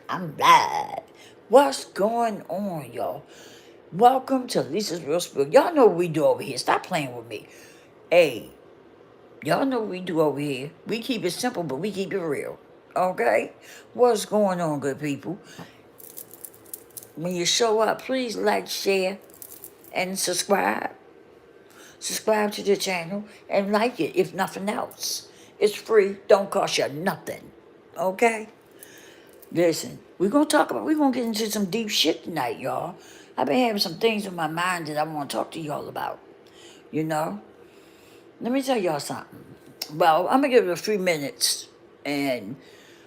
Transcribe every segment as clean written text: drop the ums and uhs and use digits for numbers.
I'm live. What's going on, y'all? Welcome to Lisa's Real Spill. Y'all know what we do over here. Stop playing with me. Hey, y'all know what we do over here. We keep it simple, but we keep it real. Okay? What's going on, good people? When you show up, please like, share, and subscribe. Subscribe to the channel and like it, if nothing else. It's free, don't cost you nothing. Okay? Listen, we're gonna get into some deep shit tonight, y'all. I've been having some things in my mind that I want to talk to y'all about. You know? Let me tell y'all something. Well, I'm gonna give it a few minutes and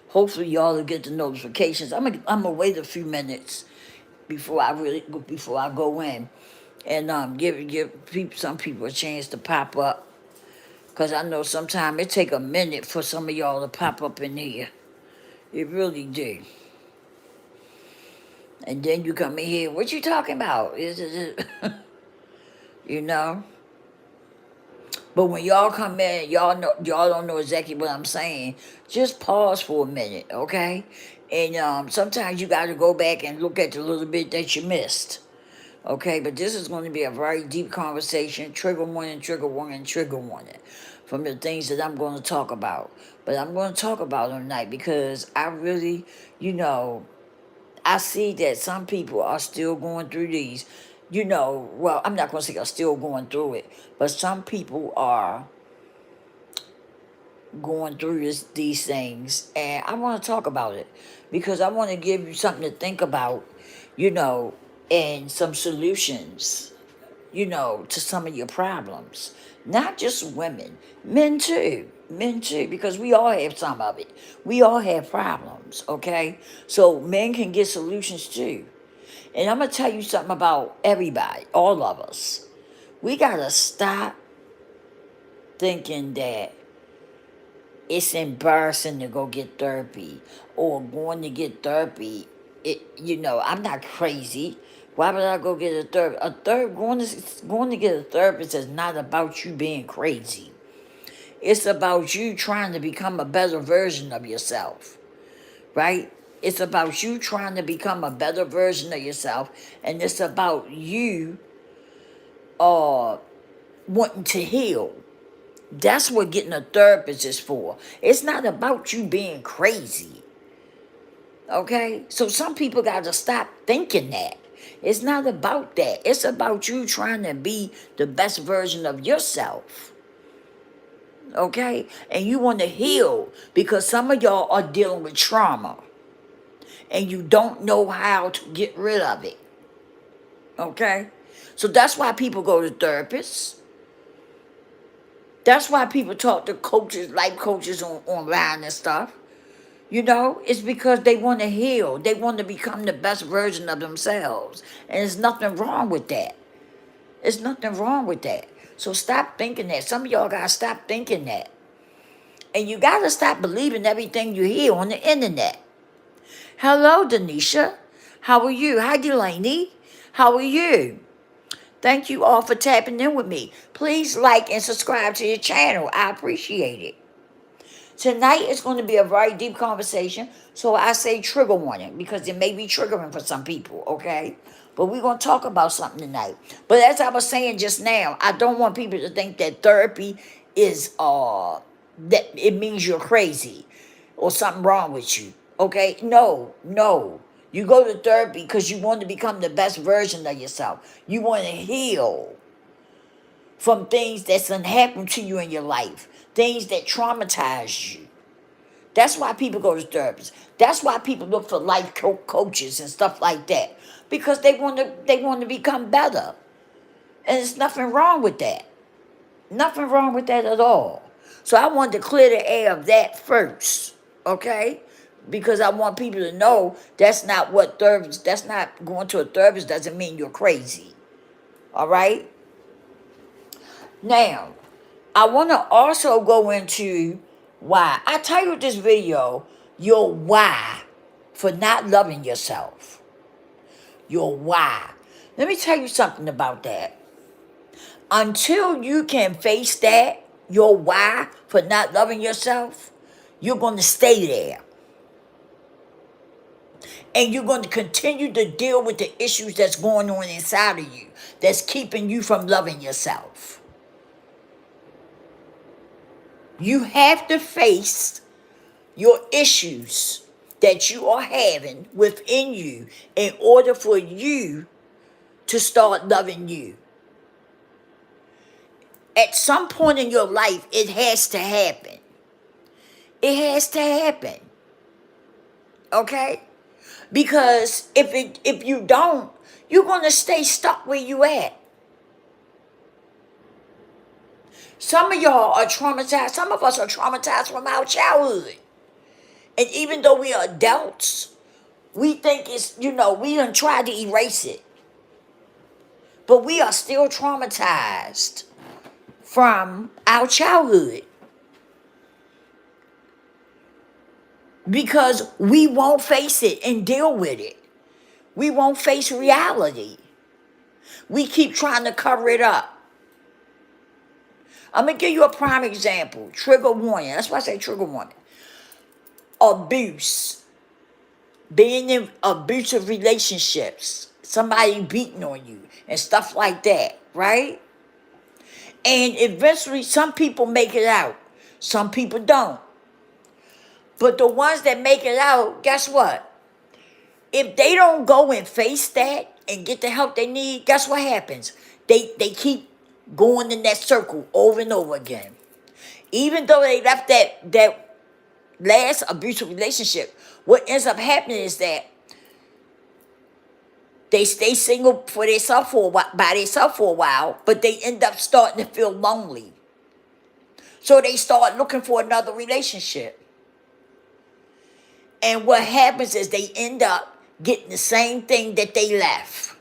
hopefully y'all will get the notifications. I'm gonna wait a few minutes before I go in and some people a chance to pop up. Cause I know sometimes it take a minute for some of y'all to pop up in here. It really do. And then you come in here, what you talking about? You know? But when y'all come in, y'all don't know exactly what I'm saying. Just pause for a minute, okay? And sometimes you gotta go back and look at the little bit that you missed. Okay, but this is going to be a very deep conversation. Trigger warning, trigger warning, trigger warning from the things that I'm going to talk about. But I'm going to talk about them tonight because I really, you know, I see that some people are still going through these. Well, I'm not going to say are still going through it, but some people are going through these things, and I want to talk about it because I want to give you something to think about, you know, and some solutions, to some of your problems. Not just women, men too, because we all have some of it. We all have problems, okay? So men can get solutions too. And I'm going to tell you something about everybody, all of us. We got to stop thinking that it's embarrassing to go get therapy or going to get therapy. I'm not crazy. Why would I go get a therapist? Going to get a therapist is not about you being crazy. It's about you trying to become a better version of yourself, right? It's about you trying to become a better version of yourself, and it's about you wanting to heal. That's what getting a therapist is for. It's not about you being crazy. Okay? So some people got to stop thinking that. It's not about that. It's about you trying to be the best version of yourself. Okay? And you want to heal because some of y'all are dealing with trauma and you don't know how to get rid of it. Okay? So that's why people go to therapists. That's why people talk to coaches, life coaches online and stuff. It's because they want to heal. They want to become the best version of themselves. And there's nothing wrong with that. There's nothing wrong with that. So stop thinking that. Some of y'all got to stop thinking that. And you got to stop believing everything you hear on the internet. Hello, Denisha. How are you? Hi, Delaney. How are you? Thank you all for tapping in with me. Please like and subscribe to your channel. I appreciate it. Tonight is going to be a very deep conversation, so I say trigger warning because it may be triggering for some people, okay? But we're going to talk about something tonight. But as I was saying just now, I don't want people to think that therapy is that it means you're crazy or something wrong with you, okay? No, no. You go to therapy because you want to become the best version of yourself. You want to heal from things that's happened to you in your life, things that traumatize you. That's why people go to therapists. That's why people look for life coaches and stuff like that, because they want to become better, and there's nothing wrong with that. Nothing wrong with that at all. So I wanted to clear the air of that first, okay? Because I want people to know that's not what therapist. That's not going to a therapist doesn't mean you're crazy. All right. Now, I want to also go into why. I titled this video, Your Why for Not Loving Yourself. Your why. Let me tell you something about that. Until you can face that, your why for not loving yourself, you're going to stay there. And you're going to continue to deal with the issues that's going on inside of you that's keeping you from loving yourself. You have to face your issues that you are having within you in order for you to start loving you. At some point in your life, it has to happen. It has to happen. Okay? Because if you don't, you're going to stay stuck where you at. Some of y'all are traumatized. Some of us are traumatized from our childhood. And even though we are adults, we think it's, we done tried to erase it. But we are still traumatized from our childhood. Because we won't face it and deal with it. We won't face reality. We keep trying to cover it up. I'm going to give you a prime example. Trigger warning. That's why I say trigger warning. Abuse. Being in abusive relationships. Somebody beating on you and stuff like that, right? And eventually some people make it out. Some people don't. But the ones that make it out, guess what? If they don't go and face that and get the help they need, guess what happens? They keep going in that circle over and over again. Even though they left that last abusive relationship, what ends up happening is that they stay single for themselves by themselves for a while, but they end up starting to feel lonely. So they start looking for another relationship. And what happens is they end up getting the same thing that they left.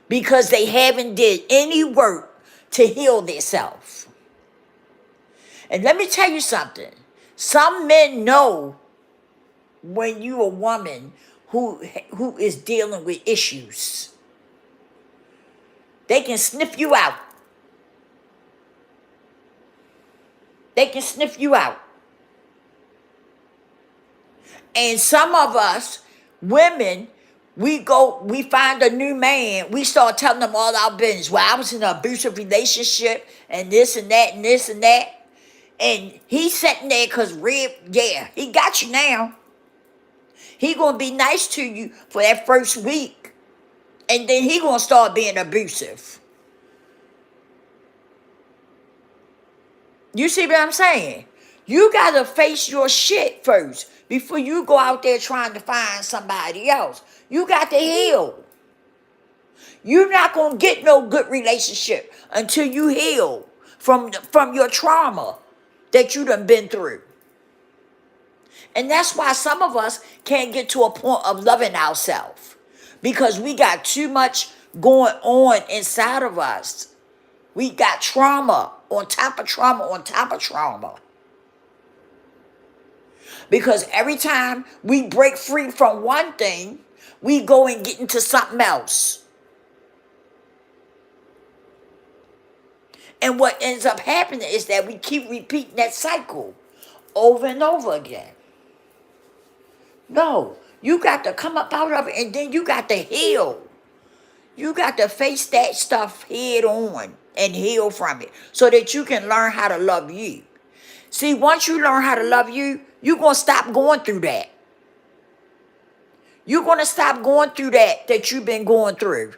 Because they haven't did any work to heal themselves. And let me tell you something. Some men know when you're a woman who is dealing with issues. They can sniff you out. They can sniff you out. And some of us, women, we find a new man, we start telling them all our business. Well, I was in an abusive relationship and this and that and this and that. And he's sitting there because he got you now. He going to be nice to you for that first week. And then he going to start being abusive. You see what I'm saying? You got to face your shit first before you go out there trying to find somebody else. You got to heal. You're not going to get no good relationship until you heal from your trauma that you done been through. And that's why some of us can't get to a point of loving ourselves. Because we got too much going on inside of us. We got trauma on top of trauma on top of trauma. Because every time we break free from one thing, we go and get into something else. And what ends up happening is that we keep repeating that cycle over and over again. No, you got to come up out of it and then you got to heal. You got to face that stuff head on and heal from it so that you can learn how to love you. See, once you learn how to love you, you're going to stop going through that. You're going to stop going through that you've been going through.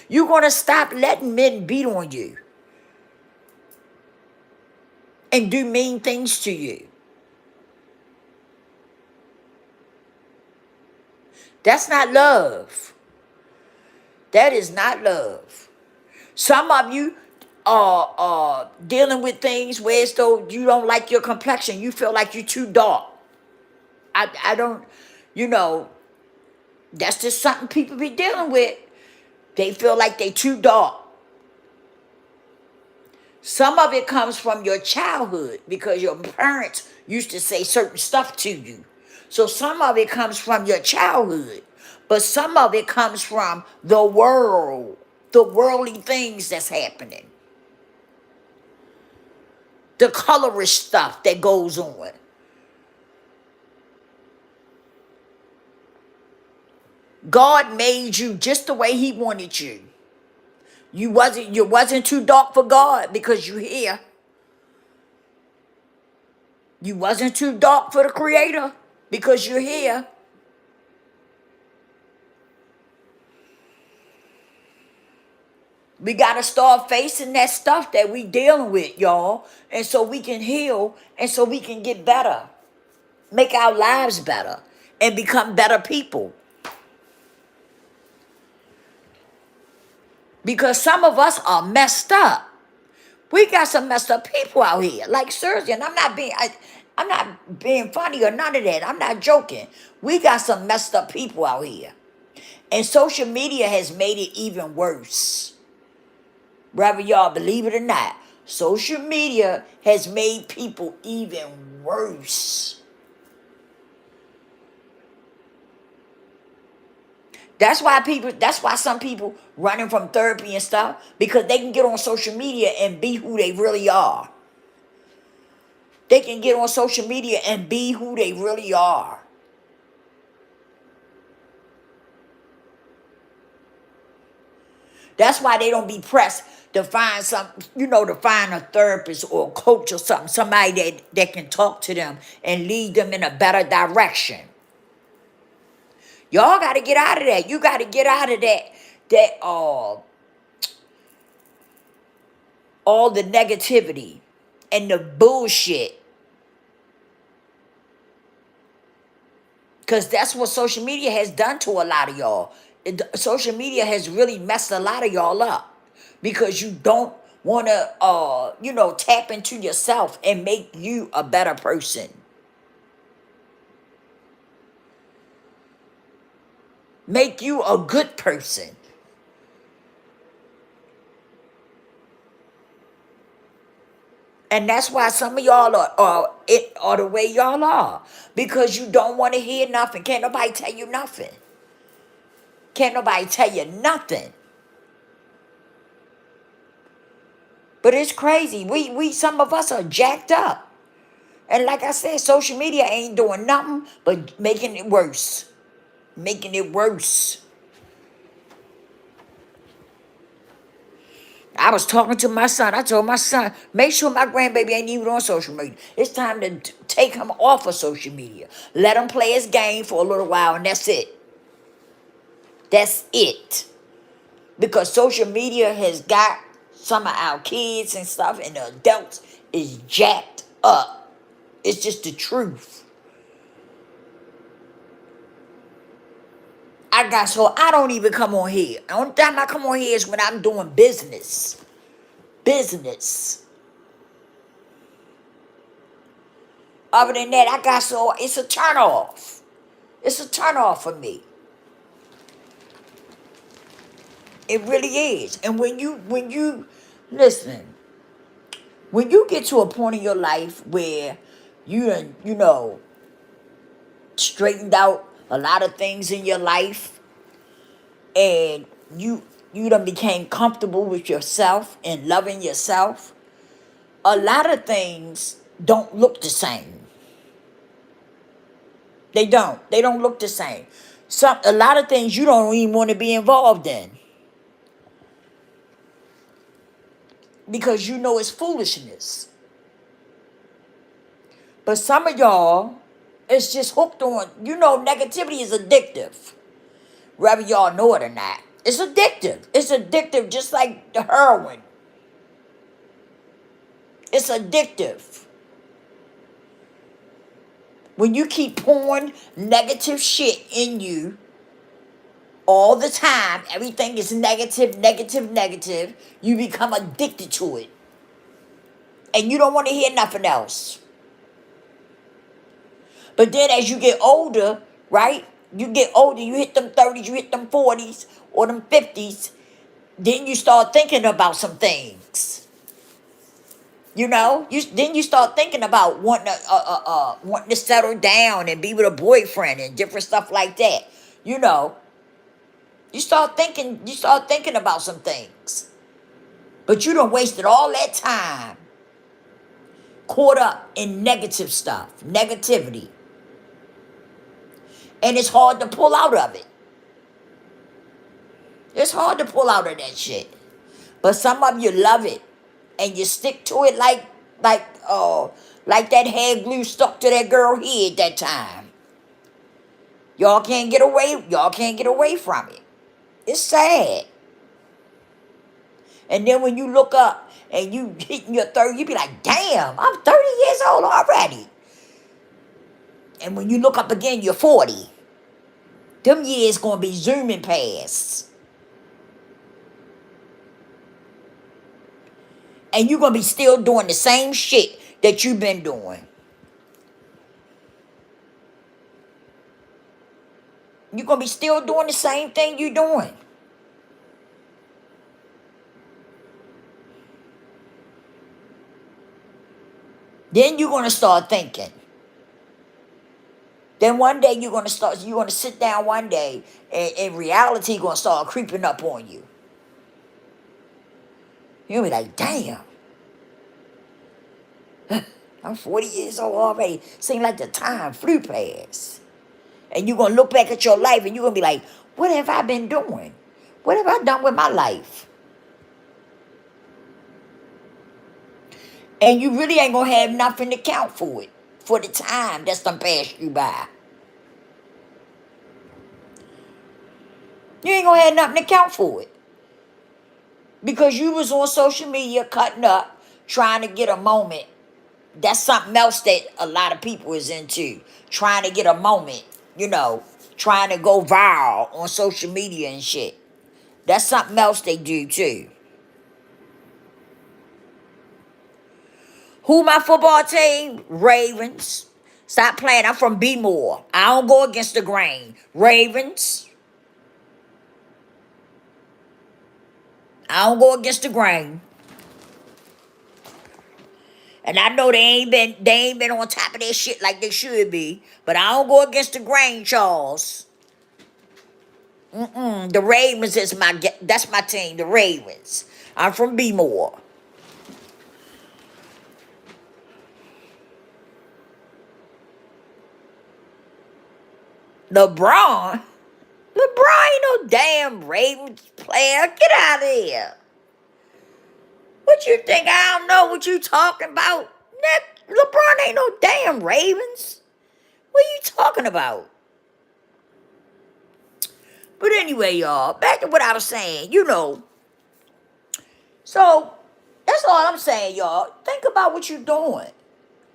You're going to stop letting men beat on you and do mean things to you. That's not love. That is not love. Some of you are dealing with things where as though you don't like your complexion. You feel like you're too dark. I don't, that's just something people be dealing with. They feel like they too dark. Some of it comes from your childhood because your parents used to say certain stuff to you. So some of it comes from your childhood, but some of it comes from the world, the worldly things that's happening, the colorish stuff that goes on. God made you just the way he wanted you. You wasn't too dark for God because you're here. You wasn't too dark for the creator because you're here. We gotta start facing that stuff that we dealing with, y'all. And so we can heal and so we can get better. Make our lives better and become better people. Because some of us are messed up. We got some messed up people out here. Like seriously, and I'm not being funny or none of that. I'm not joking. We got some messed up people out here. And social media has made it even worse. Whether y'all believe it or not, social media has made people even worse. That's why some people running from therapy and stuff, because they can get on social media and be who they really are. They can get on social media and be who they really are. That's why they don't be pressed to find to find a therapist or a coach or something, somebody that can talk to them and lead them in a better direction. Y'all got to get out of that. You got to get out of that all the negativity and the bullshit. Because that's what social media has done to a lot of y'all. Social media has really messed a lot of y'all up. Because you don't want to, tap into yourself and make you a better person. Make you a good person. And that's why some of y'all are the way y'all are. Because you don't want to hear nothing. Can't nobody tell you nothing. Can't nobody tell you nothing. But it's crazy. We some of us are jacked up. And like I said, social media ain't doing nothing but making it worse. Making it worse. I was talking to my son. I told my son, make sure my grandbaby ain't even on social media. It's time to take him off of social media. Let him play his game for a little while, and that's it. That's it. Because social media has got some of our kids and stuff, and the adults is jacked up. It's just the truth. I don't even come on here. The only time I come on here is when I'm doing business. Business. Other than that, it's a turn off. It's a turn off for me. It really is. And when you listen, when you get to a point in your life where you done, straightened out a lot of things in your life, and you done became comfortable with yourself and loving yourself, a lot of things don't look the same. They don't. They don't look the same. A lot of things you don't even want to be involved in. Because you know it's foolishness. But some of y'all, it's just hooked on, negativity is addictive. Whether y'all know it or not. It's addictive. It's addictive just like the heroin. It's addictive. When you keep pouring negative shit in you all the time, everything is negative, negative, negative, you become addicted to it. And you don't want to hear nothing else. But then as you get older, right? You get older, you hit them 30s, you hit them 40s, or them 50s, then you start thinking about some things. Then you start thinking about wanting to settle down and be with a boyfriend and different stuff like that. You start thinking about some things. But you done wasted all that time caught up in negative stuff, negativity. And it's hard to pull out of it. It's hard to pull out of that shit. But some of you love it. And you stick to it like that hair glue stuck to that girl head that time. Y'all can't get away from it. It's sad. And then when you look up and you hitting your 30, you be like, damn, I'm 30 years old already. And when you look up again, you're 40. Them years gonna be zooming past. And you're gonna be still doing the same shit that you've been doing. You're gonna be still doing the same thing you're doing. Then you're gonna start thinking. Then one day you're gonna sit down one day and reality gonna start creeping up on you. You'll be like, damn, I'm 40 years old already. Seems like the time flew past. And you're gonna look back at your life and you're gonna be like, what have I been doing? What have I done with my life? And you really ain't gonna have nothing to count for it, for the time that's done passed you by. You ain't gonna have nothing to count for it. Because you was on social media cutting up, trying to get a moment. That's something else that a lot of people is into. Trying to get a moment, trying to go viral on social media and shit. That's something else they do too. Who my football team? Ravens. Stop playing. I'm from B-More. I don't go against the grain. Ravens. I don't go against the grain. And I know they ain't been on top of their shit like they should be. But I don't go against the grain, Charles. The Ravens that's my team, the Ravens. I'm from B-More. LeBron ain't no damn Ravens player. Get out of here. What you think? I don't know what you talking about. LeBron ain't no damn Ravens. What are you talking about? But anyway, y'all, back to what I was saying, So, that's all I'm saying, y'all. Think about what you're doing,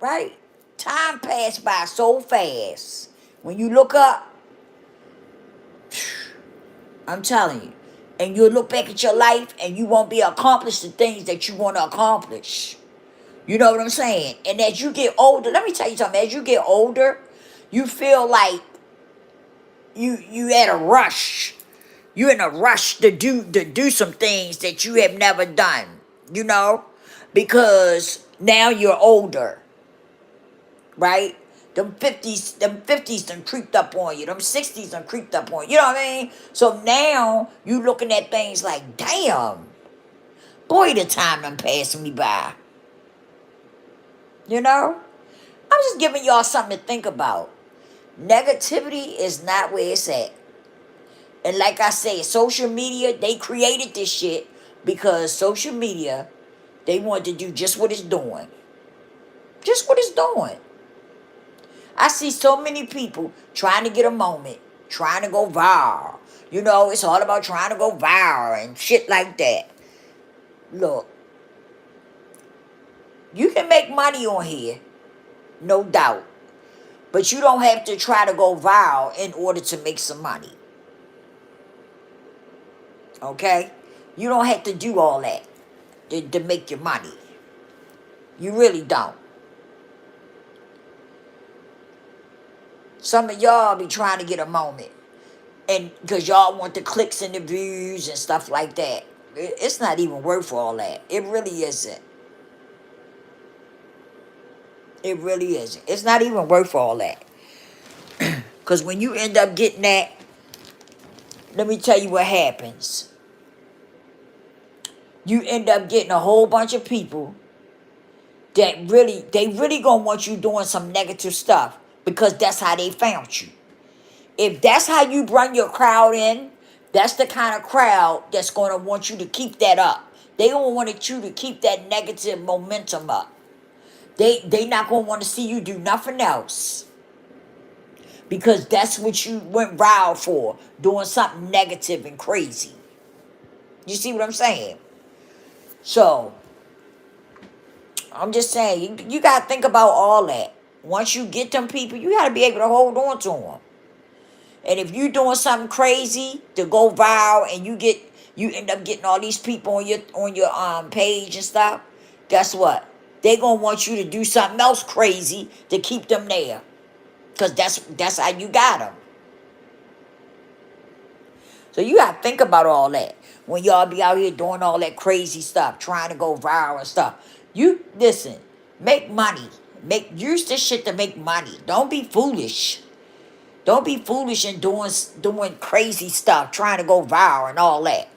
right? Time passed by so fast. When you look up, I'm telling you, and you'll look back at your life and you won't be accomplished the things that you want to accomplish. You know what I'm saying? And as you get older, let me tell you something. As you get older, you feel like you at a rush. You're in a rush to do some things that you have never done. Because now you're older, right? Them 50s done creeped up on you. Them 60s done creeped up on you. You know what I mean? So now you looking at things like, damn, boy, the time done passed me by. I'm just giving y'all something to think about. Negativity is not where it's at. And like I say, social media, they created this shit because social media, they want to do just what it's doing. Just what it's doing. I see so many people trying to get a moment, trying to go viral. It's all about trying to go viral and shit like that. Look, you can make money on here, no doubt. But you don't have to try to go viral in order to make some money. Okay? You don't have to do all that to make your money. You really don't. Some of y'all be trying to get a moment. And because y'all want the clicks and the views and stuff like that. It's not even worth all that. It really isn't. It really isn't. It's not even worth all that. Because when you end up getting that, let me tell you what happens. You end up getting a whole bunch of people that they really gonna want you doing some negative stuff because that's how they found you. If that's how you bring your crowd in, That's the kind of crowd that's going to want you to keep that up. They don't want you to keep that negative momentum up. They not going to want to see you do nothing else, because that's what you went wild for, doing something negative and crazy. You see what I'm saying? So I'm just saying, you got to think about all that. Once you get them people, you got to be able to hold on to them. And if you doing something crazy to go viral, and you end up getting all these people on your page and stuff, guess what? They gonna want you to do something else crazy to keep them there, cause that's how you got them. So you gotta think about all that when y'all be out here doing all that crazy stuff, trying to go viral and stuff. You listen, make money, use this shit to make money. Don't be foolish. Don't be foolish and doing crazy stuff, trying to go viral and all that.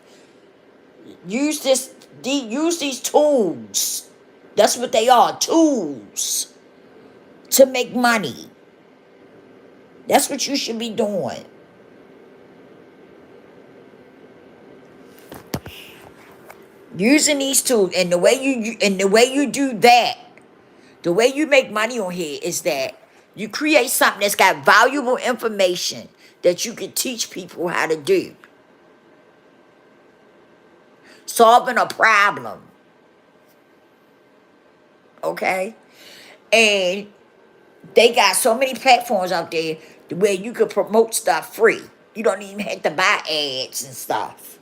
Use use these tools. That's what they are, tools to make money. That's what you should be doing. Using these tools, and the way you do that, the way you make money on here is that you create something that's got valuable information that you can teach people how to do. Solving a problem. Okay? And they got so many platforms out there where you could promote stuff free. You don't even have to buy ads and stuff.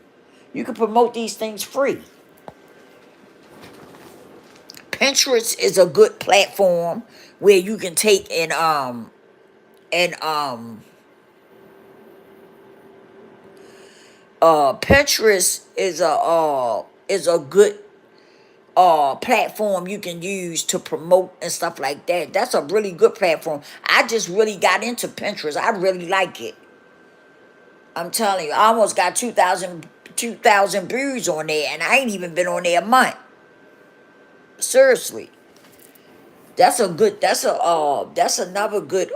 You can promote these things free. Pinterest is a good platform where you can take and Pinterest is a good platform you can use to promote and stuff like that. That's a really good platform. I just really got into Pinterest. I really like it. I'm telling you, I almost got 2,000 views on there, and I ain't even been on there a month. Seriously. That's another good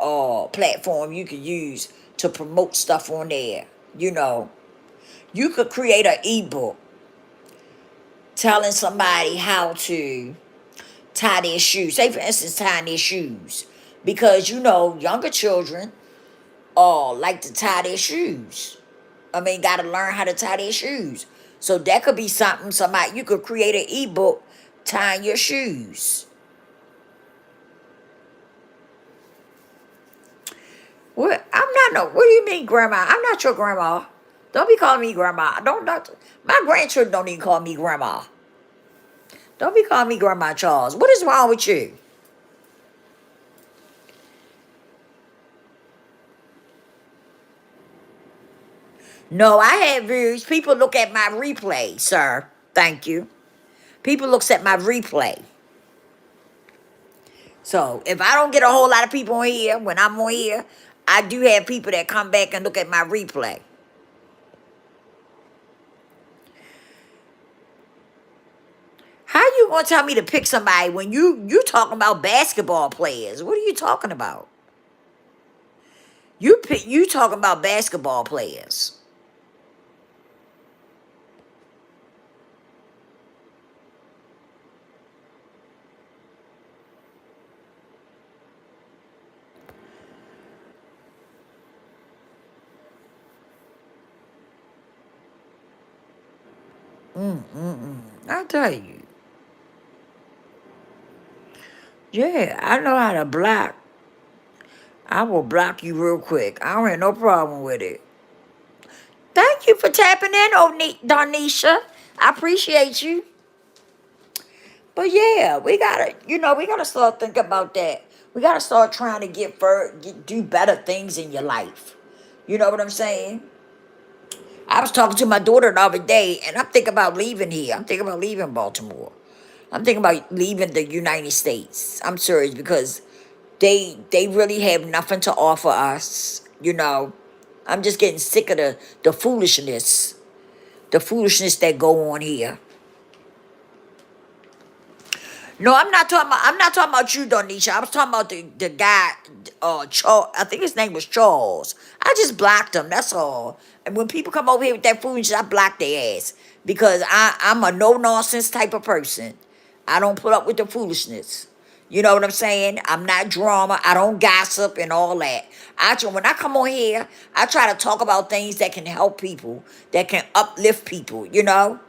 platform you can use to promote stuff on there. You know, you could create an ebook telling somebody how to tie their shoes. Say, for instance, tying their shoes. Because, younger children like to tie their shoes. I mean, got to learn how to tie their shoes. So that could be something, you could create an ebook tying your shoes. What? What do you mean, grandma? I'm not your grandma. Don't be calling me grandma. My grandchildren don't even call me grandma. Don't be calling me Grandma Charles. What is wrong with you? No, I have views. People look at my replay, sir. Thank you. People looks at my replay. So if I don't get a whole lot of people on here when I'm on here, I do have people that come back and look at my replay. How you gonna tell me to pick somebody when you talking about basketball players? What are you talking about? You talking about basketball players. I tell you. Yeah, I know how to block. I will block you real quick. I don't have no problem with it. Thank you for tapping in, Donisha. I appreciate you. But yeah, we gotta start thinking about that. We gotta start trying to do better things in your life. You know what I'm saying? I was talking to my daughter the other day, and I'm thinking about leaving here. I'm thinking about leaving Baltimore. I'm thinking about leaving the United States. I'm serious, because they really have nothing to offer us. I'm just getting sick of the foolishness that go on here. No, I'm not talking about you, Donisha. I was talking about the guy, Charles. I think his name was Charles. I just blocked him. That's all. And when people come over here with that foolishness, I block their ass because I'm a no nonsense type of person. I don't put up with the foolishness. You know what I'm saying? I'm not drama. I don't gossip and all that. When I come on here, I try to talk about things that can help people, that can uplift people. You know,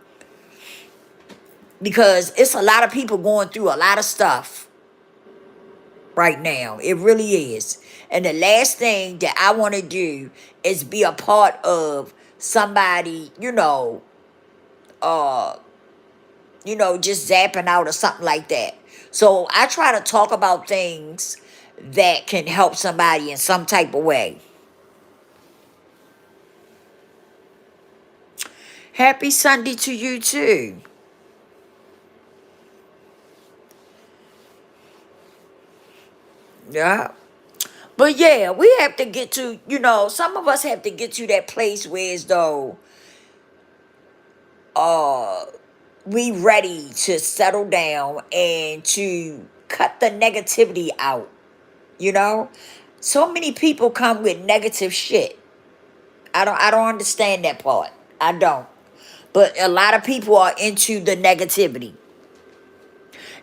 because it's a lot of people going through a lot of stuff right now. It really is. And the last thing that I want to do is be a part of somebody, uh, just zapping out or something like that. So I try to talk about things that can help somebody in some type of way. Happy Sunday to you too. Yeah. But yeah, we have to get to, some of us have to get to that place where as though uh we ready to settle down and to cut the negativity out, you know? So many people come with negative shit. I don't understand that part. I don't. But a lot of people are into the negativity.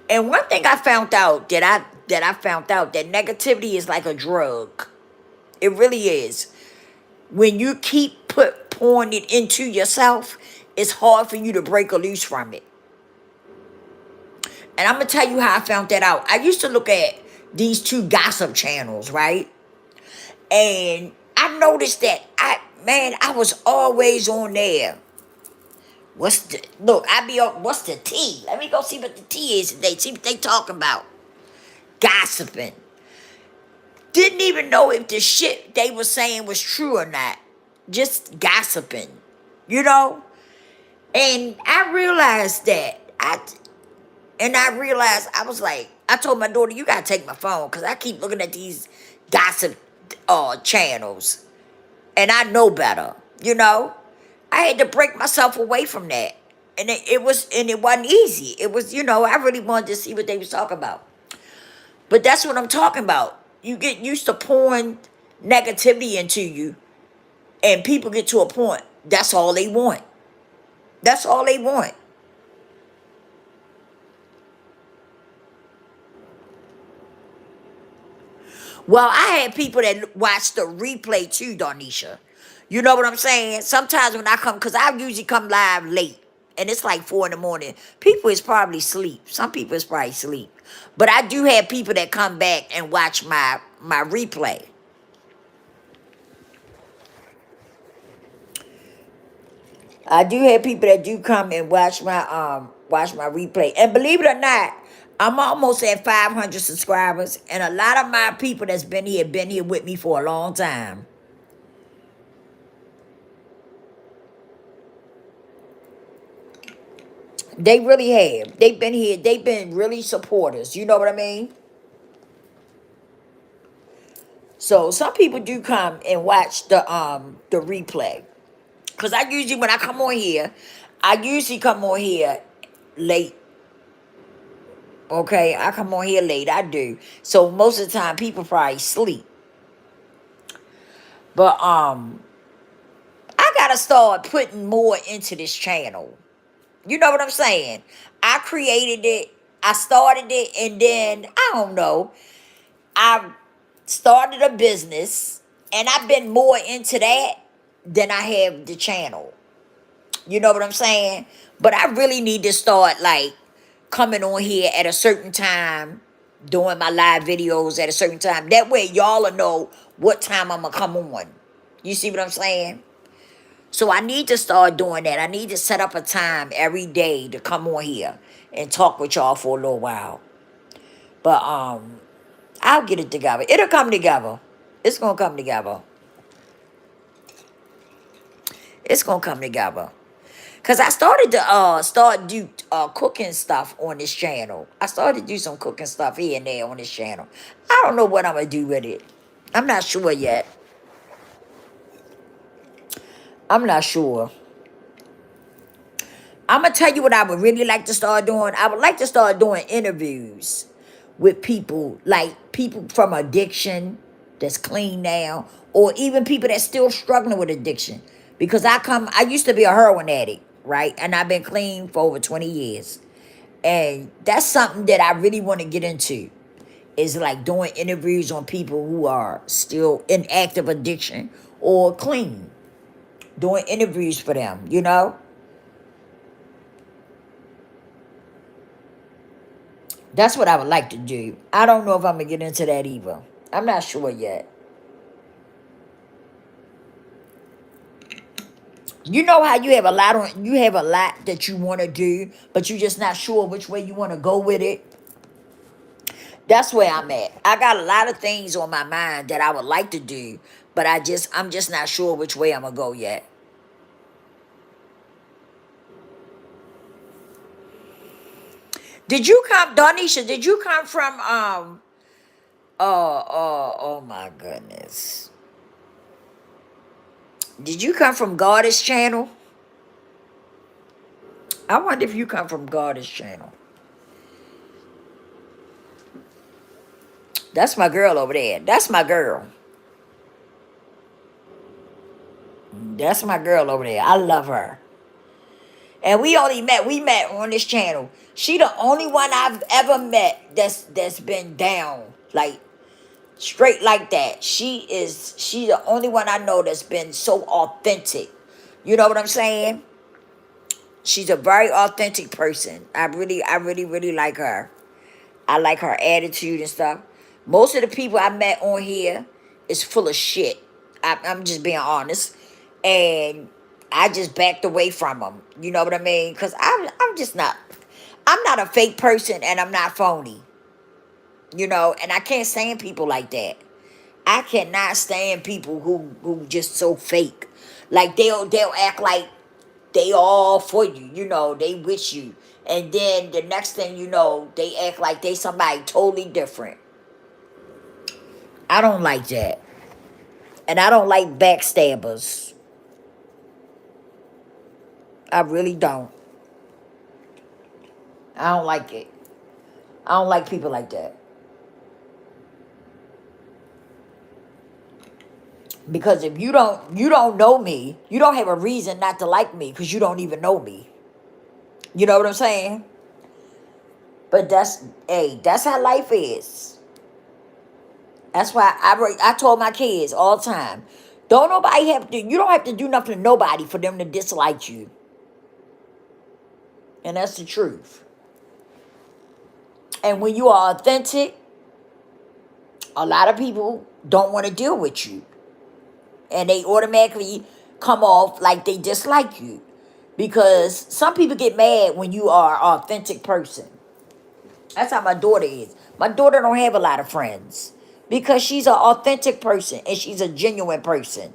And one thing I found out that negativity is like a drug. It really is. When you keep pouring it into yourself, it's hard for you to break or loose from it. And I'm gonna tell you how I found that out. I used to look at these two gossip channels, right? And I noticed that I was always on there. I be on what's the tea? Let me go see what the tea is today. See what they talking about. Gossiping. Didn't even know if the shit they were saying was true or not. Just gossiping. You know? And I realized that. I realized, I was like, I told my daughter, you gotta take my phone because I keep looking at these gossip channels. And I know better, you know? I had to break myself away from that. And it wasn't easy. It was, I really wanted to see what they was talking about. But that's what I'm talking about. You get used to pouring negativity into you, and people get to a point, that's all they want. That's all they want. Well, I had people that watch the replay too, Donisha. You know what I'm saying? Sometimes when I come, because I usually come live late, and it's like 4 in the morning. People is probably sleep. Some people is probably sleep. But I do have people that come back and watch my replay. I do have people that do come and watch my replay. And believe it or not, I'm almost at 500 subscribers, and a lot of my people that's been here with me for a long time. They really have. They've been here. They've been really supporters. You know what I mean? So some people do come and watch the replay. Cause I usually when I come on here, I usually come on here late. Okay, I come on here late. I do. So most of the time, people probably sleep. But I gotta start putting more into this channel. You know what I'm saying? I created it. I started it, and then I don't know. I started a business, and I've been more into that than I have the channel. You know what I'm saying? But I really need to start like coming on here at a certain time, doing my live videos at a certain time. That way y'all will know what time I'm gonna come on. You see what I'm saying? So I need to start doing that. I need to set up a time every day to come on here and talk with y'all for a little while. But I'll get it together. It'll come together. It's gonna come together. It's gonna come together. Cause I started to start do cooking stuff on this channel. I started to do some cooking stuff here and there on this channel. I don't know what I'm gonna do with it. I'm not sure yet. I'm not sure. I'm gonna tell you what I would really like to start doing. I would like to start doing interviews with people, like people from addiction that's clean now, or even people that's still struggling with addiction. Because I used to be a heroin addict, right? And I've been clean for over 20 years. And that's something that I really want to get into, is like doing interviews on people who are still in active addiction or clean. Doing interviews for them, you know? That's what I would like to do. I don't know if I'm gonna get into that either. I'm not sure yet. You know how you have a lot that you want to do, but you're just not sure which way you want to go with it. That's where I'm at. I got a lot of things on my mind that I would like to do, but I'm just not sure which way I'm gonna go yet. Did you come, Donisha? Did you come from oh my goodness. Did you come from Goddess channel? I wonder if you come from Goddess channel. That's my girl over there. That's my girl. That's my girl over there. I love her. And we met on this channel. She the only one I've ever met that's been down. Like straight like that. She the only one I know that's been so authentic. You know what I'm saying? She's a very authentic person. I really like her. I like her attitude and stuff. Most of the people I met on here is full of shit. I'm just being honest, and I just backed away from them. You know what I mean? Because I'm just not. I'm not a fake person, and I'm not phony. You know, and I can't stand people like that. I cannot stand people who just so fake. Like they'll act like they all for you, you know, they with you. And then the next thing you know, they act like they somebody totally different. I don't like that. And I don't like backstabbers. I really don't. I don't like it. I don't like people like that. Because if you don't know me, you don't have a reason not to like me because you don't even know me. You know what I'm saying? But that's how life is. That's why I told my kids all the time, you don't have to do nothing to nobody for them to dislike you. And that's the truth. And when you are authentic, a lot of people don't want to deal with you. And they automatically come off like they dislike you. Because some people get mad when you are an authentic person. That's how my daughter is. My daughter don't have a lot of friends. Because she's an authentic person and she's a genuine person.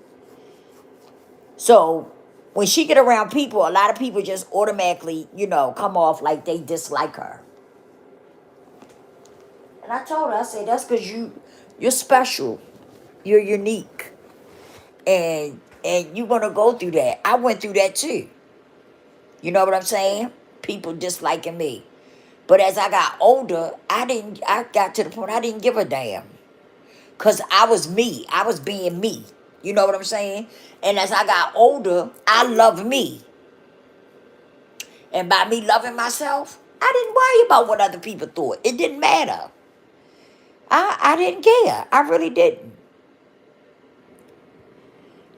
So when she get around people, a lot of people just automatically, come off like they dislike her. And I told her, I said, that's because you're special. You're unique. And you're gonna go through that. I went through that too. You know what I'm saying? People disliking me. But as I got older, I got to the point I didn't give a damn. Cause I was me. I was being me. You know what I'm saying? And as I got older, I love me. And by me loving myself, I didn't worry about what other people thought. It didn't matter. I didn't care. I really didn't.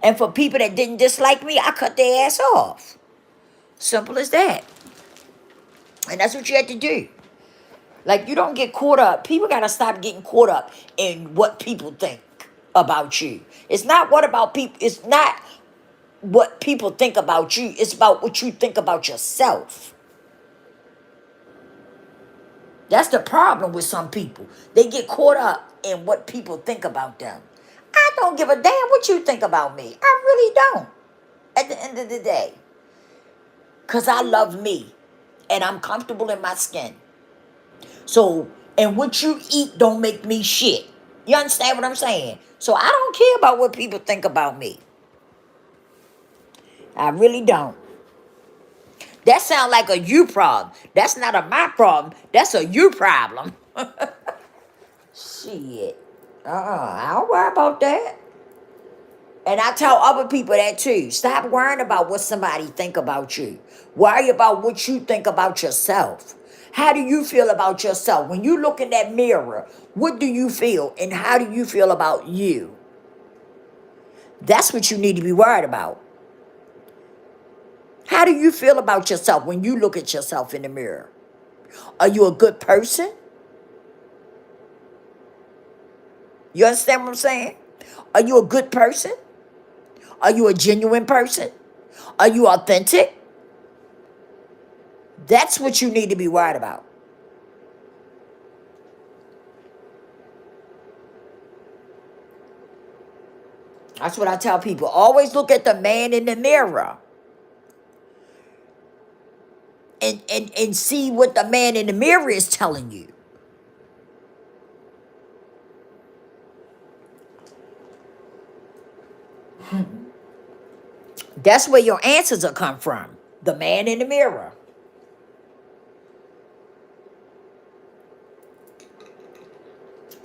And for people that didn't dislike me, I cut their ass off. Simple as that. And that's what you had to do. Like, you don't get caught up. People got to stop getting caught up in what people think about you. It's not what about people. It's not what people think about you. It's about what you think about yourself. That's the problem with some people. They get caught up in what people think about them. I don't give a damn what you think about me. I really don't. At the end of the day. Because I love me. And I'm comfortable in my skin. So, and what you eat don't make me shit. You understand what I'm saying? So I don't care about what people think about me. I really don't. That sounds like a you problem. That's not a my problem. That's a you problem. Shit. I don't worry about that. And I tell other people that too. Stop worrying about what somebody think about you. Worry about what you think about yourself. How do you feel about yourself? When you look in that mirror, what do you feel? And how do you feel about you? That's what you need to be worried about. How do you feel about yourself when you look at yourself in the mirror? Are you a good person? You understand what I'm saying? Are you a good person? Are you a genuine person? Are you authentic? That's what you need to be worried about. That's what I tell people. Always look at the man in the mirror and see what the man in the mirror is telling you. That's where your answers will come from. The man in the mirror.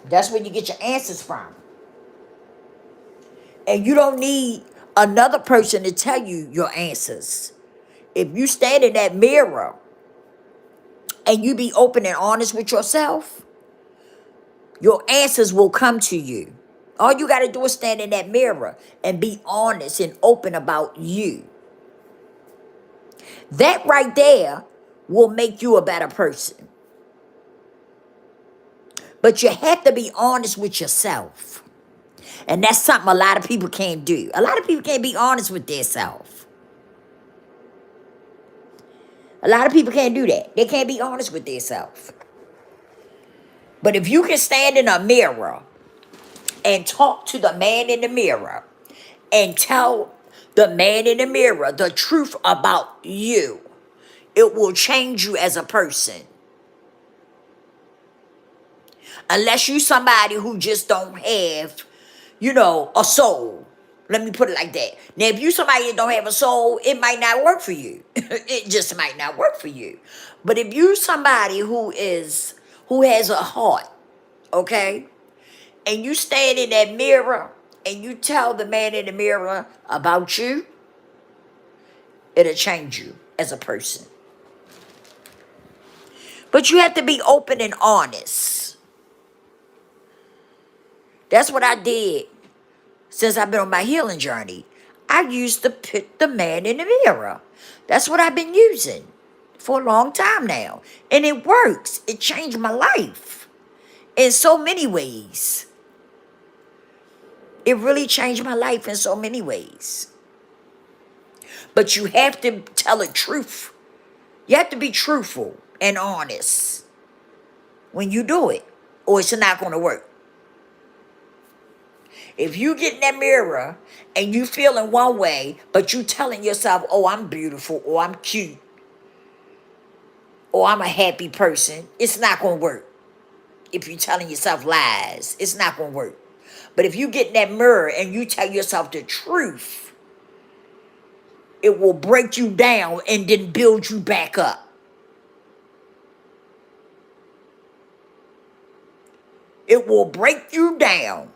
That's where you get your answers from. And you don't need another person to tell you your answers. If you stand in that mirror and you be open and honest with yourself, your answers will come to you. All you got to do is stand in that mirror and be honest and open about you. That right there will make you a better person. But you have to be honest with yourself. And that's something a lot of people can't do. A lot of people can't be honest with themselves. A lot of people can't do that. They can't be honest with themselves. But if you can stand in a mirror and talk to the man in the mirror and tell the man in the mirror the truth about you, it will change you as a person. Unless you somebody who just don't have, a soul. Let me put it like that. Now, if you somebody that don't have a soul, it might not work for you. It just might not work for you. But if you somebody who has a heart, okay, and you stand in that mirror and you tell the man in the mirror about you, it'll change you as a person. But you have to be open and honest. That's what I did since I've been on my healing journey. I used to put the man in the mirror. That's what I've been using for a long time now. And it works. It changed my life in so many ways. It really changed my life in so many ways. But you have to tell the truth. You have to be truthful and honest when you do it, or it's not going to work. If you get in that mirror and you feel in one way, but you telling yourself, oh, I'm beautiful, or I'm cute, or I'm a happy person, it's not going to work. If you're telling yourself lies, it's not going to work. But if you get in that mirror and you tell yourself the truth, it will break you down and then build you back up. It will break you down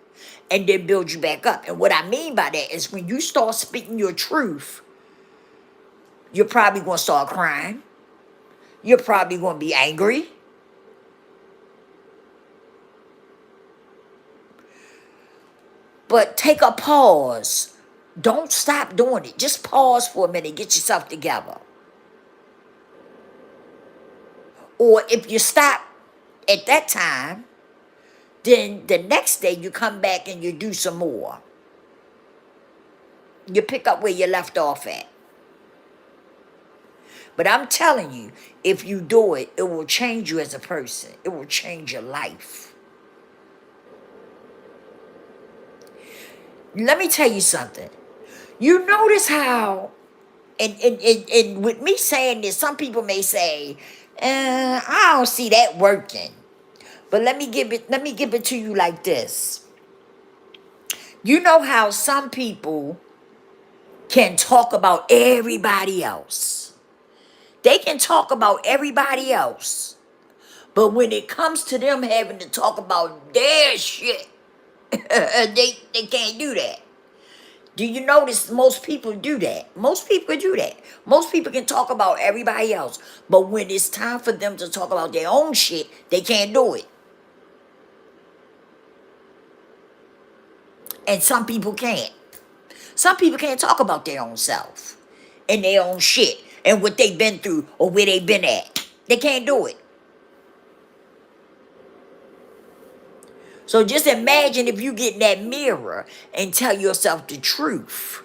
and then build you back up. And what I mean by that is when you start speaking your truth, you're probably going to start crying. You're probably going to be angry. But take a pause. Don't stop doing it. Just pause for a minute. Get yourself together. Or if you stop at that time, then the next day you come back and you do some more. You pick up where you left off at. But I'm telling you, if you do it, it will change you as a person. It will change your life. Let me tell you something. You notice how, and with me saying this, some people may say, I don't see that working. But let me give it to you like this. You know how some people can talk about everybody else. They can talk about everybody else, but when it comes to them having to talk about their shit, they can't do that. Do you notice most people do that? Most people do that. Most people can talk about everybody else, but when it's time for them to talk about their own shit, they can't do it. And some people can't. Some people can't talk about their own self and their own shit and what they've been through or where they've been at. They can't do it. So just imagine if you get in that mirror and tell yourself the truth.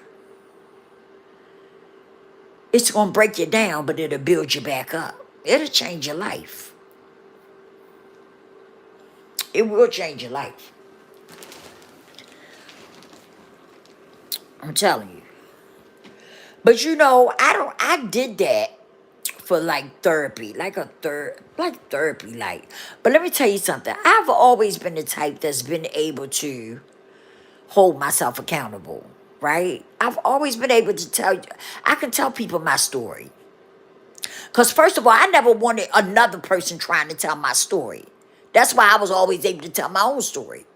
It's going to break you down, but it'll build you back up. It'll change your life. It will change your life. I'm telling you. But you know, I did that for like therapy, like therapy, like. But let me tell you something. I've always been the type that's been able to hold myself accountable, right? I've always been able to tell you, I can tell people my story. Because first of all, I never wanted another person trying to tell my story. That's why I was always able to tell my own story,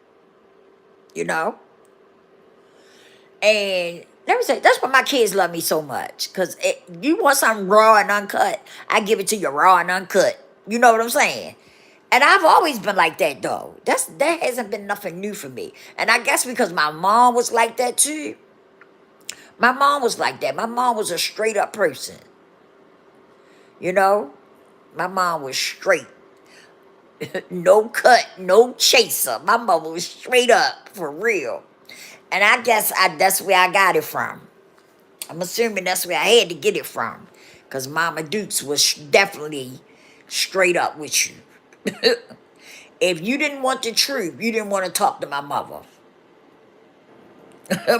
you know? And let me say, that's why my kids love me so much. Because you want something raw and uncut, I give it to you raw and uncut. You know what I'm saying? And I've always been like that, though. That hasn't been nothing new for me. And I guess because my mom was like that, too. My mom was like that. My mom was a straight up person. You know? My mom was straight. No cut, no chaser. My mama was straight up, for real. And I guess that's where I got it from. I'm assuming that's where I had to get it from. Because Mama Dukes was definitely straight up with you. If you didn't want the truth, you didn't want to talk to my mother.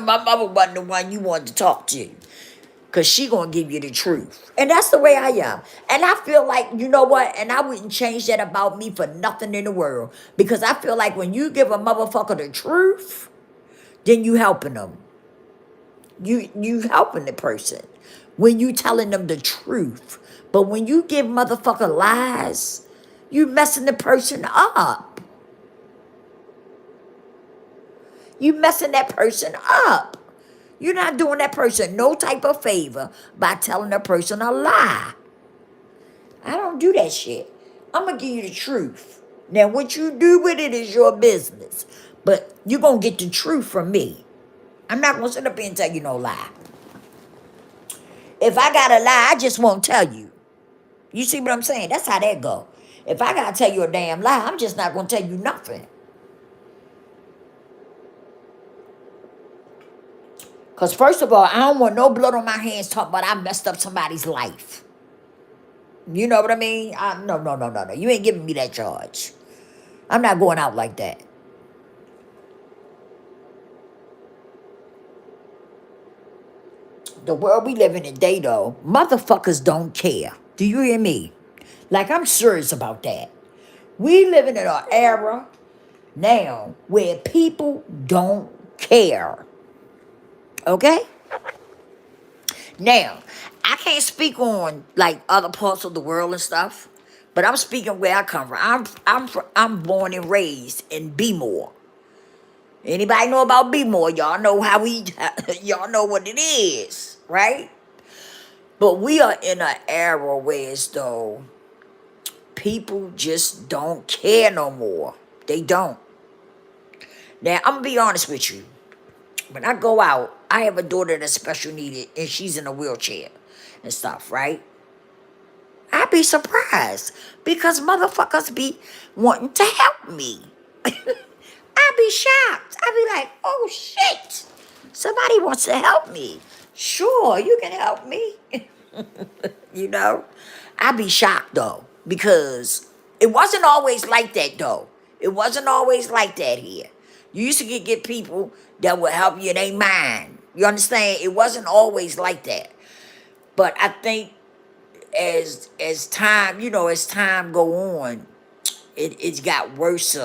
My mother wasn't the one you wanted to talk to. Because she going to give you the truth. And that's the way I am. And I feel like, you know what? And I wouldn't change that about me for nothing in the world. Because I feel like when you give a motherfucker the truth, then you helping them. You helping the person when you telling them the truth. But when you give motherfucker lies, you messing the person up. You messing that person up. You're not doing that person no type of favor by telling a person a lie. I don't do that shit. I'm going to give you the truth. Now, what you do with it is your business. But you're going to get the truth from me. I'm not going to sit up here and tell you no lie. If I got a lie, I just won't tell you. You see what I'm saying? That's how that go. If I got to tell you a damn lie, I'm just not going to tell you nothing. Because first of all, I don't want no blood on my hands talking about I messed up somebody's life. You know what I mean? No. You ain't giving me that charge. I'm not going out like that. The world we live in today, though, motherfuckers don't care. Do you hear me? Like, I'm serious about that. We living in an era now where people don't care. Okay? Now, I can't speak on like other parts of the world and stuff, but I'm speaking where I come from. I'm born and raised in Bmore. Anybody know about Bmore? Y'all know how we y'all know what it is, right? But we are in an era where as though people just don't care no more. They don't. Now, I'm gonna be honest with you. When I go out, I have a daughter that's special needed and she's in a wheelchair and stuff, right? I'd be surprised because motherfuckers be wanting to help me. I'd be shocked. I'd be like, oh shit, somebody wants to help me. Sure, you can help me. You know? I'd be shocked though because it wasn't always like that though. It wasn't always like that here. You used to get people that would help you in their mind. You understand? It wasn't always like that. But I think as time, as time go on, it's got worse.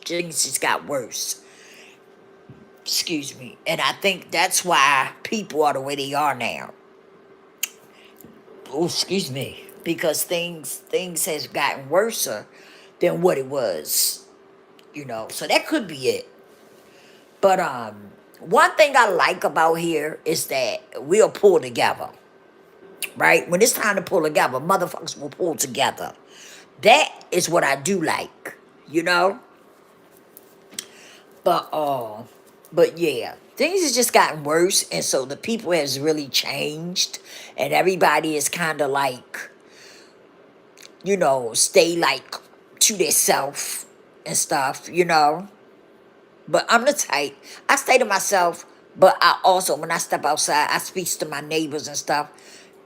Things just got worse. Excuse me. And I think that's why people are the way they are now. Oh, excuse me, because things has gotten worse than what it was, So that could be it. But one thing I like about here is that we'll pull together, right? When it's time to pull together, motherfuckers will pull together. That is what I do like, you know. But yeah, things has just gotten worse, and so the people has really changed, and everybody is kind of like, stay like to themselves and stuff. But I'm the type, I stay to myself, but I also, when I step outside, I speak to my neighbors and stuff.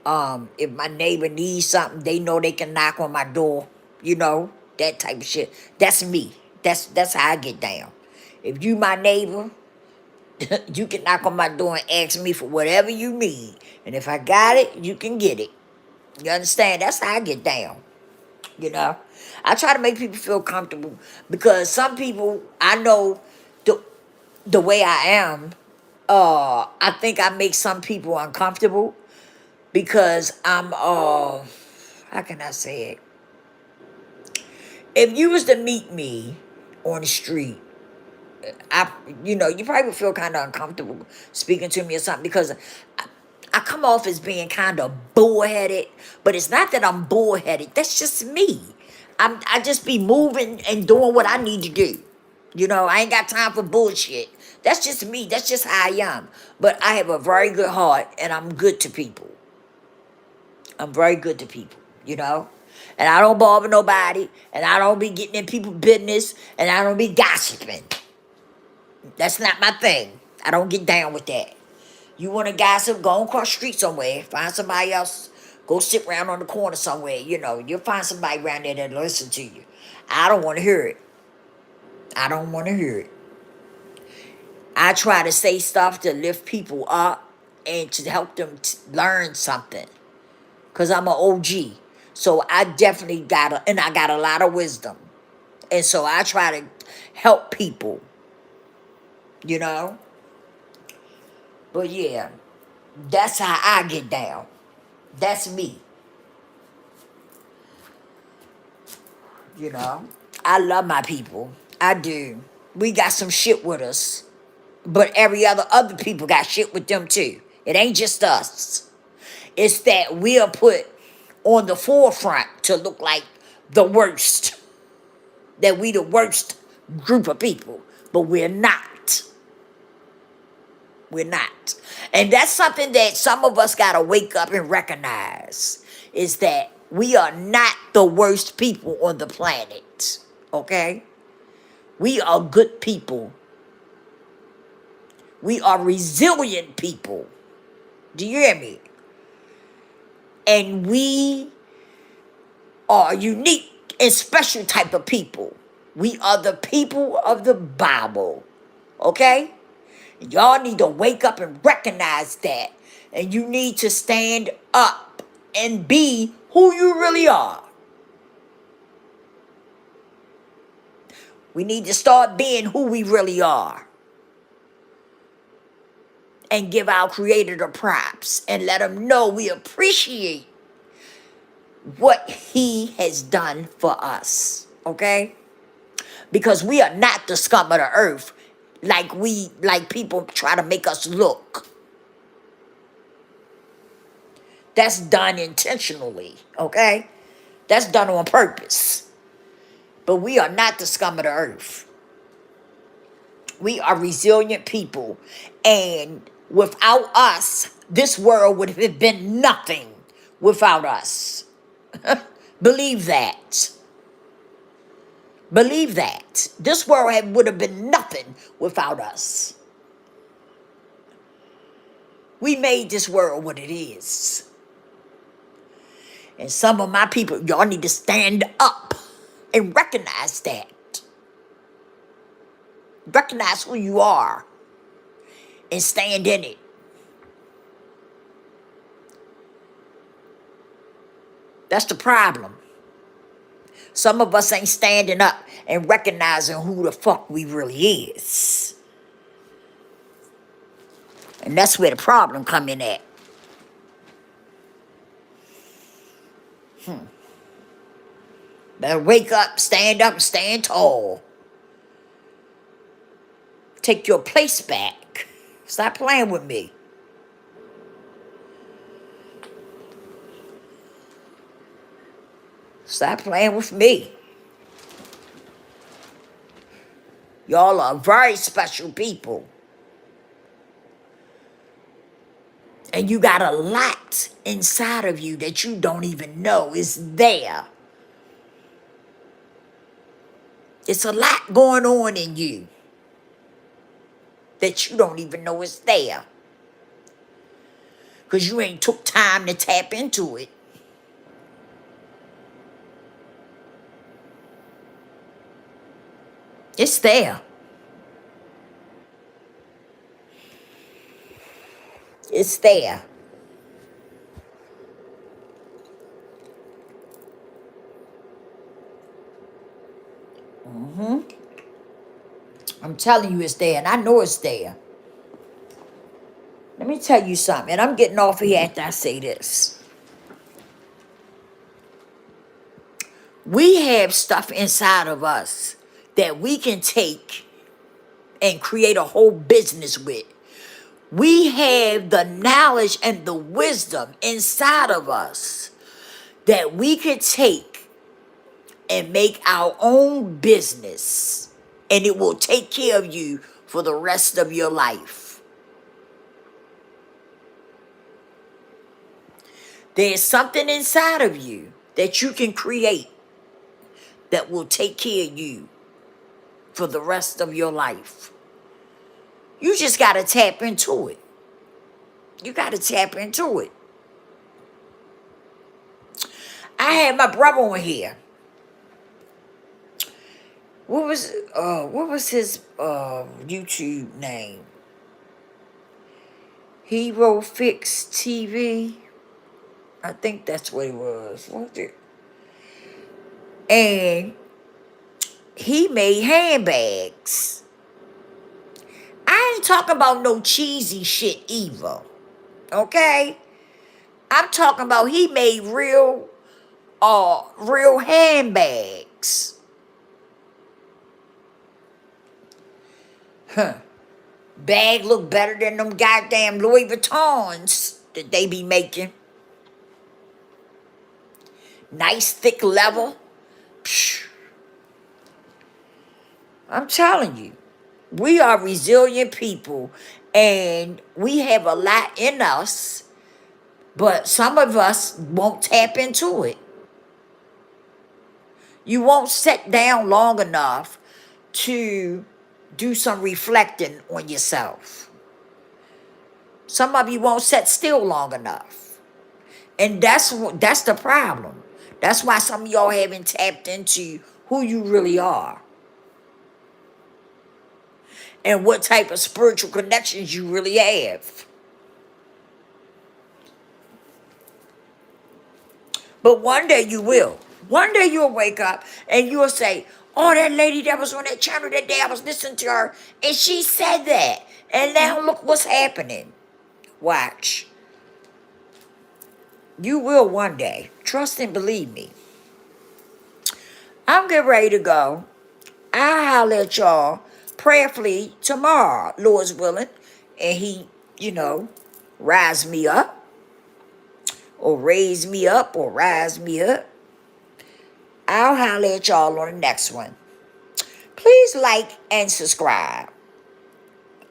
If my neighbor needs something, they know they can knock on my door, that type of shit. That's me. That's how I get down. If you my neighbor, you can knock on my door and ask me for whatever you need. And if I got it, you can get it. You understand? That's how I get down. You know, I try to make people feel comfortable because some people I know the way I am. I think I make some people uncomfortable because I'm how can I say it? If you was to meet me on the street, I you probably would feel kind of uncomfortable speaking to me or something because I come off as being kind of bullheaded, but it's not that I'm bullheaded. That's just me. I just be moving and doing what I need to do. I ain't got time for bullshit. That's just me. That's just how I am. But I have a very good heart and I'm good to people. I'm very good to people. And I don't bother nobody and I don't be getting in people's business and I don't be gossiping. That's not my thing. I don't get down with that. You want to gossip, go across the street somewhere, find somebody else, go sit around on the corner somewhere, you'll find somebody around there that'll listen to you. I don't want to hear it. I don't want to hear it. I try to say stuff to lift people up and to help them learn something. Because I'm an OG. So I definitely and I got a lot of wisdom. And so I try to help people, you know? But yeah, that's how I get down. That's me, you know? I love my people. I do. We got some shit with us. But every other people got shit with them too. It ain't just us. It's that we are put on the forefront to look like the worst. That we the worst group of people. But we're not. We're not. And that's something that some of us gotta wake up and recognize. Is that we are not the worst people on the planet. Okay? We are good people. We are resilient people. Do you hear me? And we are unique and special type of people. We are the people of the Bible. Okay? Y'all need to wake up and recognize that. And you need to stand up and be who you really are. We need to start being who we really are. And give our creator the props and let him know we appreciate what he has done for us. Okay? Because we are not the scum of the earth like people try to make us look. That's done intentionally, okay? That's done on purpose. But we are not the scum of the earth. We are resilient people. And without us, this world would have been nothing without us. Believe that. Believe that. This world would have been nothing without us. We made this world what it is. And some of my people, y'all need to stand up and recognize that. Recognize who you are and stand in it. That's the problem. Some of us ain't standing up and recognizing who the fuck we really is. And that's where the problem come in at. Better wake up, and stand tall. Take your place back. Stop playing with me. Stop playing with me. Y'all are very special people. And you got a lot inside of you that you don't even know is there. It's a lot going on in you that you don't even know is there. Because you ain't took time to tap into it. It's there. It's there. I'm telling you it's there, and I know it's there. Let me tell you something, and I'm getting off here after I say this. We have stuff inside of us that we can take and create a whole business with. We have the knowledge and the wisdom inside of us that we could take and make our own business, and it will take care of you for the rest of your life. There's something inside of you that you can create that will take care of you for the rest of your life. You just got to tap into it. You got to tap into it. I had my brother on here. What was his YouTube name? Hero Fix TV. I think that's what it was. What was it? And he made handbags. I ain't talking about no cheesy shit either. Okay? I'm talking about he made real handbags. Bag look better than them goddamn Louis Vuittons that they be making. Nice thick level. Psh. I'm telling you, we are resilient people, and we have a lot in us, but some of us won't tap into it. You won't sit down long enough to do some reflecting on yourself. Some of you won't sit still long enough. And that's the problem. That's why some of y'all haven't tapped into who you really are and what type of spiritual connections you really have. But one day you will. One day you'll wake up and you'll say, oh, that lady that was on that channel that day, I was listening to her, and she said that. And now look what's happening. Watch. You will one day. Trust and believe me. I'm getting ready to go. I'll holler at y'all prayerfully tomorrow, Lord's willing. And he, rise me up. Or raise me up or rise me up. I'll holler at y'all on the next one. Please like and subscribe.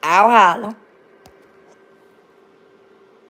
I'll holler.